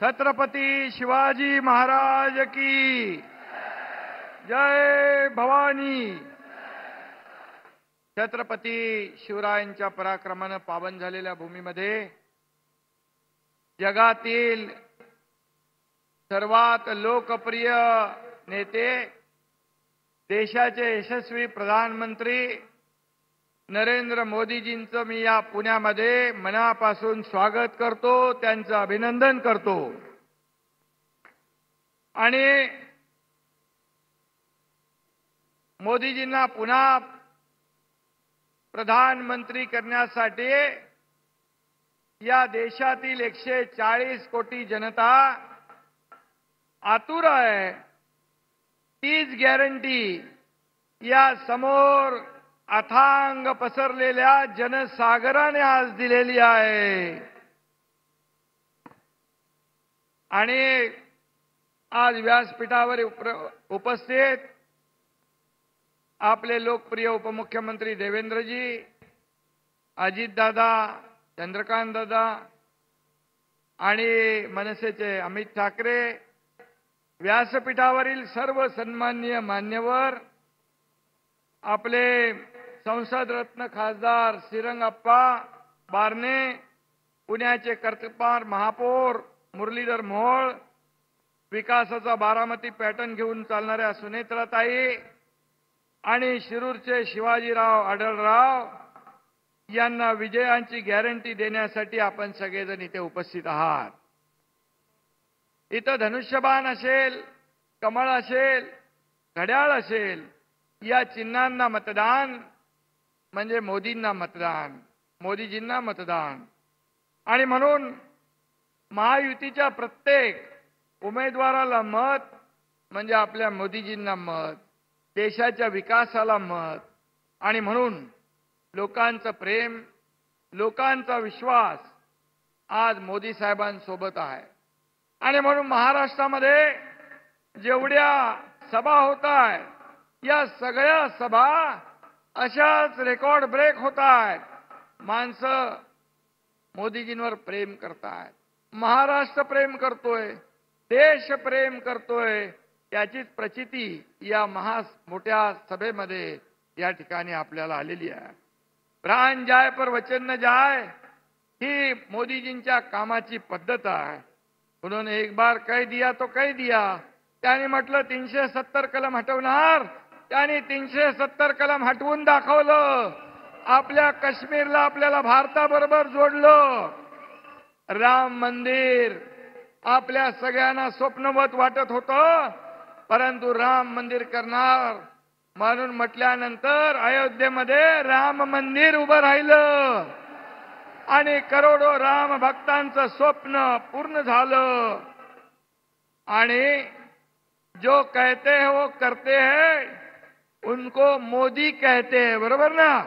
छत्रपती शिवाजी महाराज की जय भवानी। छत्रपती शिवरायांच्या पराक्रमाने पावन झालेल्या भूमीमध्ये जगातील सर्वात लोकप्रिय नेते, देशाचे यशस्वी प्रधानमंत्री नरेंद्र मोदीजींचं मी या पुण्यामध्ये मनापासून स्वागत करतो, त्यांचं अभिनंदन करतो। आणि मोदीजींना पुन्हा प्रधानमंत्री करण्यासाठी या देशातील 140 कोटी जनता आतुर आहे। तीच गॅरंटी या समोर अथांग पसरलेल्या जनसागराने आज दिलेली आहे। आणि आज व्यासपीठावर उपस्थित आपले लोकप्रिय उपमुख्यमंत्री देवेंद्रजी, अजितदादा, चंद्रकांतदादा आणि मनसेचे अमित ठाकरे, व्यासपीठावरील सर्व सन्माननीय मान्यवर, आपले संसद रत्न खासदार श्रीरंगप्पा बारणे, पुण्याचे कर्तृत्ववान महापौर मुरलीधर मोहोळ, विकासाचा बारामती पॅटर्न घेऊन चालणाऱ्या सुनेत्राताई आणि शिरूरचे शिवाजीराव आढळराव यांना विजयांची गॅरंटी देण्यासाठी आपण सगळेजण इथे उपस्थित आहात। इथं धनुष्यबाण असेल, कमळ असेल, घड्याळ असेल, या चिन्हांना मतदान म्हणजे मोदींना मतदान, मोदीजींना मतदान। आणि म्हणून महायुतीच्या प्रत्येक उमेदवाराला मत म्हणजे आपल्या मोदीजींना मत, देशाच्या विकासाला मत। आणि म्हणून लोकांचं प्रेम, लोकांचा विश्वास आज मोदी साहेबांसोबत आहे। आणि म्हणून महाराष्ट्रामध्ये जेवढ्या सभा होत आहेत, या सगळ्या सभा अशाच रेकॉर्ड ब्रेक होत आहेत। माणसं मोदीजींवर प्रेम करतात, महाराष्ट्र प्रेम करतोय, देश प्रेम करतोय, त्याचीच प्रचिती या मोठ्या सभेमध्ये या ठिकाणी आपल्याला आलेली आहे। प्राण जाय पर वचन न जाय ही मोदीजींच्या कामाची पद्धत आहे। उन्होंने एक बार कह दिया तो कह दिया। त्यांनी म्हटलं 370 कलम हटवणार, त्यांनी 370 कलम हटवून दाखवलं। आपल्या काश्मीरला आपल्याला भारताबरोबर जोडलं। राम मंदिर आपल्या सगळ्यांना स्वप्नवत वाटत होतं, परंतु राम मंदिर करणार म्हणून म्हटल्यानंतर अयोध्येमध्ये राम मंदिर उभं राहिलं आणि करोडो राम भक्तांचं स्वप्न पूर्ण झालं। आणि जो कहते हैं वो करते हैं, उनको मोदी कहते हैं, बरोबर ना?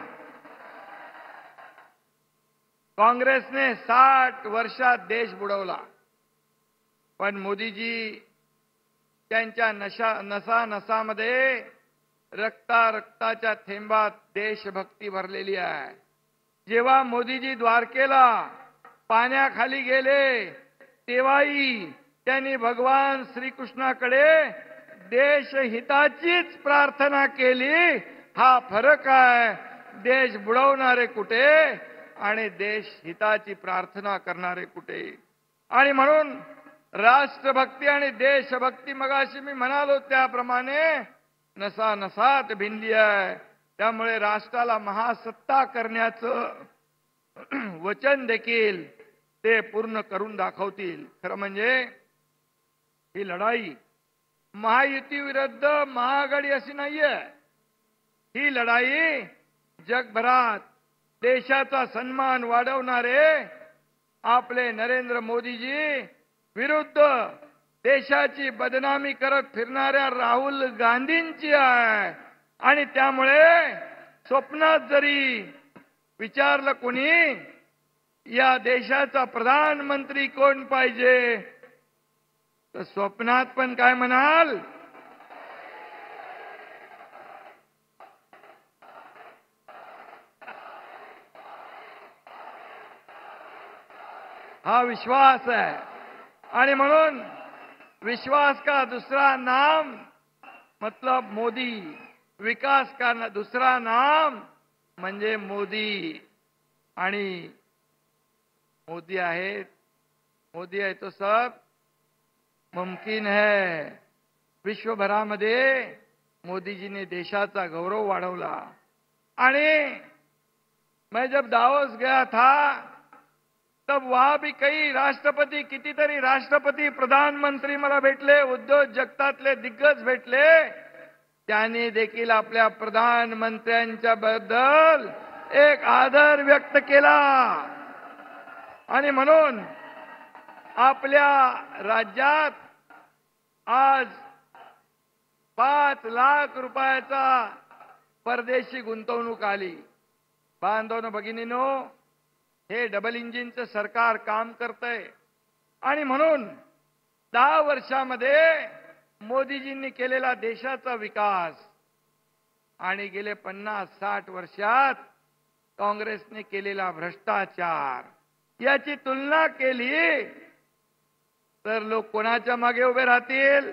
काँग्रेसने 60 वर्षात देश बुडवला, पण मोदीजी त्यांच्या नसामध्ये रक्ताच्या थेंबात देशभक्ती भरलेली आहे। जेव्हा मोदीजी द्वारकेला पाण्याखाली गेले, तेव्हाही त्यांनी भगवान श्रीकृष्णाकडे देशहिताचीच प्रार्थना केली। हा फरक आहे, देश बुडवणारे कुठे आणि देशहिताची प्रार्थना करणारे कुठे। आणि म्हणून राष्ट्रभक्ती आणि देशभक्ती मगाशी मी म्हणालो त्याप्रमाणे नसानसात भिनली आहे। त्यामुळे राष्ट्राला महासत्ता करण्याचं वचन देखील ते पूर्ण करून दाखवतील। खरं म्हणजे ही लढाई महायुती विरुद्ध महाआघाडी अशी नाहीये। ही लढाई जगभरात देशाचा सन्मान वाढवणारे आपले नरेंद्र मोदीजी विरुद्ध देशाची बदनामी करत फिरणाऱ्या राहुल गांधींची आहे। आणि त्यामुळे स्वप्नात जरी विचारलं कोणी या देशाचा प्रधानमंत्री कोण पाहिजे, तर स्वप्नात पण काय म्हणाल? हा विश्वास आहे। आणि म्हणून विश्वास का दूसरा नाम मतलब मोदी, विकास का दूसरा नाम म्हणजे मोदी. आणि मोदी है तो सब मुमकिन है. विश्वभरामध्ये मोदीजीने देशाचा गौरव वाढवला. आणि मैं जब दावोस गया था तब वहां भी कई राष्ट्रपती, कितीतरी राष्ट्रपती, प्रधानमंत्री मला भेटले, उद्योग जगतातले दिग्गज भेटले. त्यांनी देखील आपल्या प्रधानमंत्र्यांच्या बद्दल एक आदर व्यक्त केला. आणि म्हणून आपल्या राज्यात आज 5 लाख रुपयाचा परदेशी गुंतवणूक आली. बांधवांनो भगिनींनो, हे डबल इंजिनचं सरकार काम करतंय. आणि म्हणून 10 वर्षामध्ये मोदीजींनी केलेला देशाचा विकास आणि गेले 50-60 वर्षात काँग्रेसने केलेला भ्रष्टाचार याची तुलना केली तर लोक कोणाच्या मागे उभे राहतील?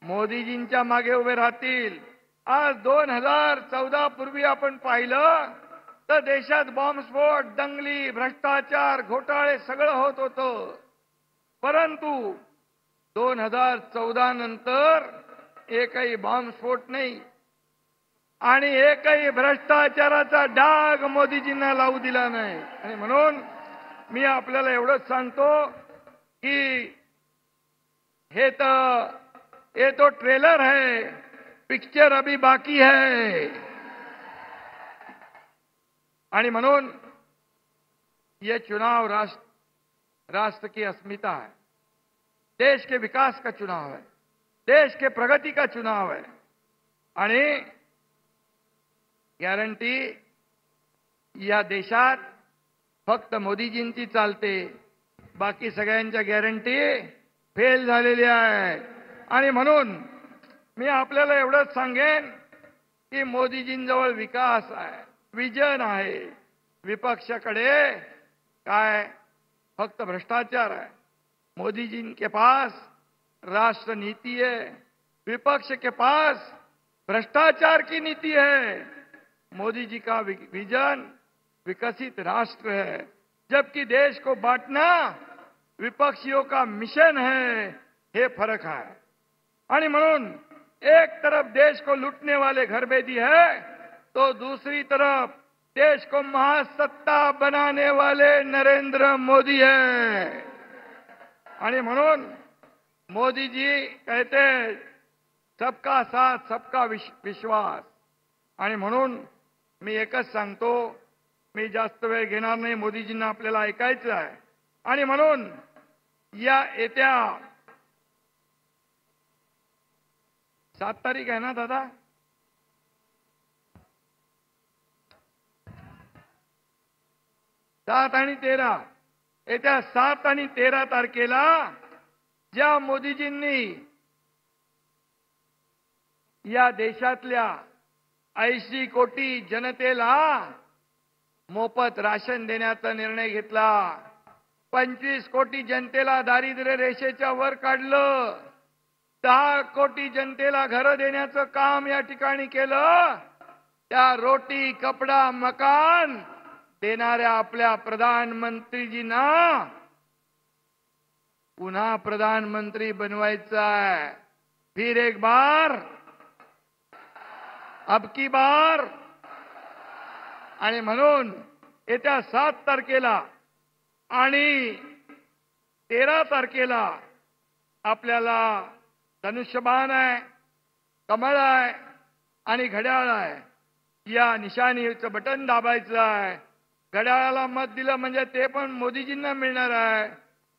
मोदीजींच्या मागे उभे राहतील. आज 2014 पूर्वी आपण पाहिलं तर देशात बॉम्बस्फोट, दंगली, भ्रष्टाचार, घोटाळे सगळं होत होतं. परंतु 2014 नंतर एकही बॉम्बस्फोट नाही आणि एकही भ्रष्टाचाराचा डाग मोदीजींना लावू दिला नाही. आणि म्हणून मी आपल्याला एवढंच सांगतो की ये तो ट्रेलर है, पिक्चर अभी बाकी है. आणि म्हणून ये चुनाव राष्ट्र की अस्मिता है, देश के विकास का चुनाव है, देश के प्रगति का चुनाव है. आणि गॅरंटी या देशात फक्त मोदीजींची चालते, बाकी सगळ्यांच्या गॅरंटी फेल झालेल्या आहे. आणि म्हणून मी आपल्याला एवढंच सांगेन की मोदीजींजवळ विकास आहे, विजन आहे. विपक्षाकडे काय फक्त भ्रष्टाचार है. मोदी जी के पास राष्ट्र नीति है, विपक्ष के पास भ्रष्टाचार की नीति है. मोदी जी का विजन विकसित राष्ट्र है, जबकि देश को बांटना विपक्षियों का मिशन है. ये फर्क है. आणि म्हणून एक तरफ देश को लूटने वाले घरबेदी है तो दूसरी तरफ देश को महासत्ता बनाने वाले नरेंद्र मोदी है. आणि म्हणून मोदी जी कहते सबका साथ सबका विश्वास. आणि म्हणून मी एकच सांगतो, मी जास्त वेळ घेणार नाही, मोदीजींना आपल्याला ऐकायचं आहे. आणि म्हणून या येत्या 7 तारीख आहे ना दादा, 7 आणि 13, येत्या 7 आणि 13 तारखेला ज्या मोदीजींनी या देशातल्या 80 कोटी जनतेला मोफत राशन देण्याचा निर्णय घेतला, 25 कोटी जनतेला दारिद्र्य रेषेच्या वर काढलं, 10 कोटी जनतेला घर देण्याचं काम या ठिकाणी केलं. त्या रोटी, कपडा, मकान देणाऱ्या आपल्या प्रधानमंत्रीजींना पुन्हा प्रधानमंत्री बनवायचं आहे. फिर एक बार, अब की बार. आणि म्हणून येत्या 7 तारखेला आणि 13 तारखेला आपल्याला धनुष्यबाण आहे, कमळ आहे आणि घड्याळ आहे. या निशाणीचं बटन दाबायचं आहे. घड्याळाला मत दिलं म्हणजे ते पण मोदीजींना मिळणार आहे,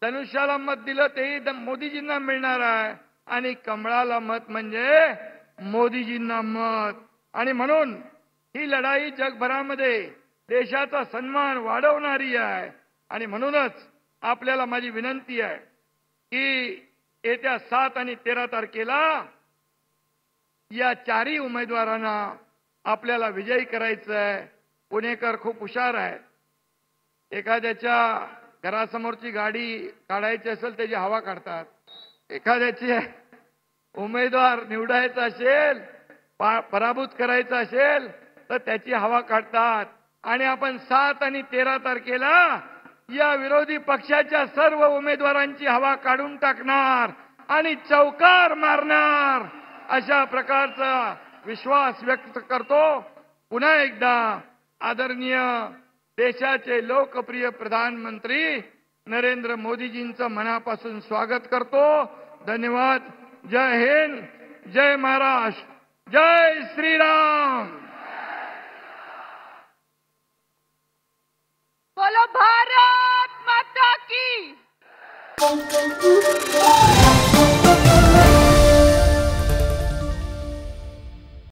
धनुष्याला मत दिलं तेही मोदीजींना मिळणार आहे, आणि कमळाला मत म्हणजे मोदीजींना मत. आणि म्हणून ही लढाई जगभरामध्ये देशाचा सन्मान वाढवणारी आहे. आणि म्हणूनच आपल्याला माझी विनंती आहे की येत्या 7 आणि 13 तारखेला या 4ही उमेदवारांना आपल्याला विजयी करायचं आहे. पुणेकर खूप हुशार आहेत. एखाद्याच्या घरासमोरची गाडी काढायची असेल त्याची हवा काढतात. एखाद्याची उमेदवार निवडायचा असेल, पराभूत करायचा असेल तर त्याची हवा काढतात. आणि आपण 7 आणि 13 तारखेला या विरोधी पक्षाच्या सर्व उमेदवारांची हवा काढून टाकणार आणि चौकार मारणार अशा प्रकारचा विश्वास व्यक्त करतो. पुन्हा एकदा आदरणीय देशाचे लोकप्रिय प्रधानमंत्री नरेंद्र मोदीजींचं मनापासून स्वागत करतो. धन्यवाद. जय हिंद, जय महाराष्ट्र, जय श्रीराम. बोलो भारत माता की.